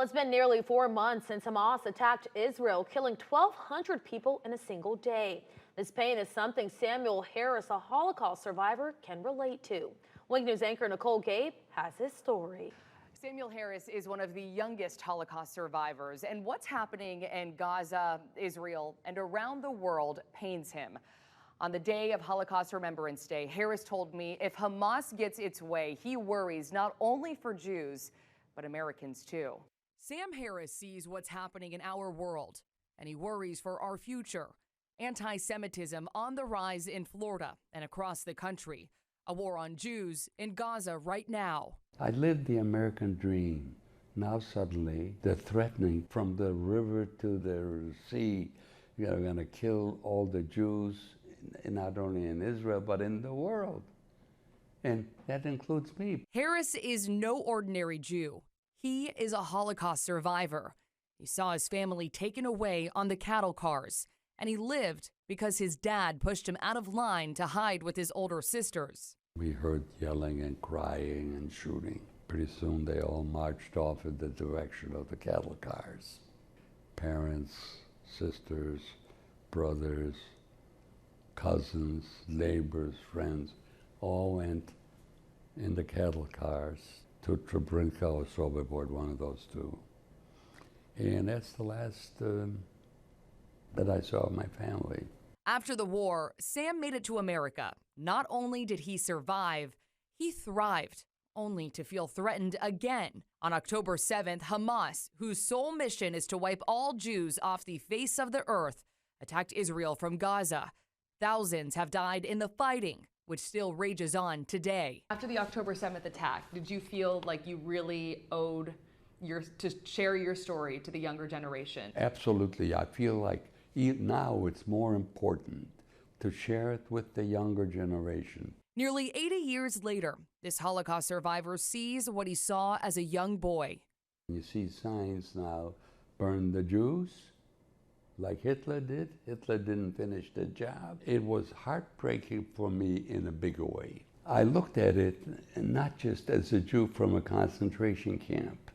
It's been nearly 4 months since Hamas attacked Israel, killing 1,200 people in a single day. This pain is something Samuel Harris, a Holocaust survivor, can relate to. Wink News anchor Nicole Gabe has his story. Samuel Harris is one of the youngest Holocaust survivors, and what's happening in Gaza, Israel, and around the world pains him. On the day of Holocaust Remembrance Day, Harris told me if Hamas gets its way, he worries not only for Jews, but Americans too. Sam Harris sees what's happening in our world, and he worries for our future. Anti-Semitism on the rise in Florida and across the country. A war on Jews in Gaza right now. I lived the American dream. Now suddenly they're threatening from the river to the sea. They're going to kill all the Jews, not only in Israel, but in the world. And that includes me. Harris is no ordinary Jew. He is a Holocaust survivor. He saw his family taken away on the cattle cars, and he lived because his dad pushed him out of line to hide with his older sisters. We heard yelling and crying and shooting. Pretty soon they all marched off in the direction of the cattle cars. Parents, sisters, brothers, cousins, neighbors, friends, all went in the cattle cars to Treblinka or Sobibor, one of those two. And that's the last that I saw of my family. After the war, Sam made it to America. Not only did he survive, he thrived, only to feel threatened again. On October 7th, Hamas, whose sole mission is to wipe all Jews off the face of the earth, attacked Israel from Gaza. Thousands have died in the fighting, which still rages on today. After the October 7th attack, did you feel like you really owed to share your story to the younger generation? Absolutely. I feel like now it's more important to share it with the younger generation. Nearly 80 years later, this Holocaust survivor sees what he saw as a young boy. You see signs now, burn the Jews, like Hitler did. Hitler didn't finish the job. It was heartbreaking for me in a bigger way. I looked at it not just as a Jew from a concentration camp.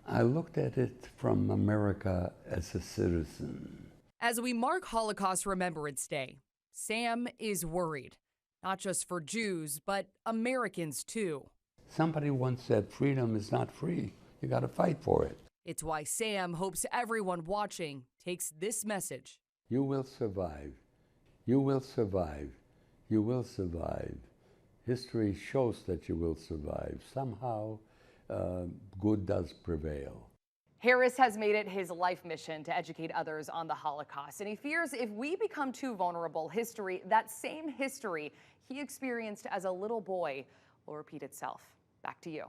I looked at it from America as a citizen. As we mark Holocaust Remembrance Day, Sam is worried, not just for Jews, but Americans too. Somebody once said freedom is not free. You got to fight for it. It's why Sam hopes everyone watching takes this message. You will survive. You will survive. You will survive. History shows that you will survive. Somehow, good does prevail. Harris has made it his life mission to educate others on the Holocaust, and he fears if we become too vulnerable, that same history he experienced as a little boy, will repeat itself. Back to you.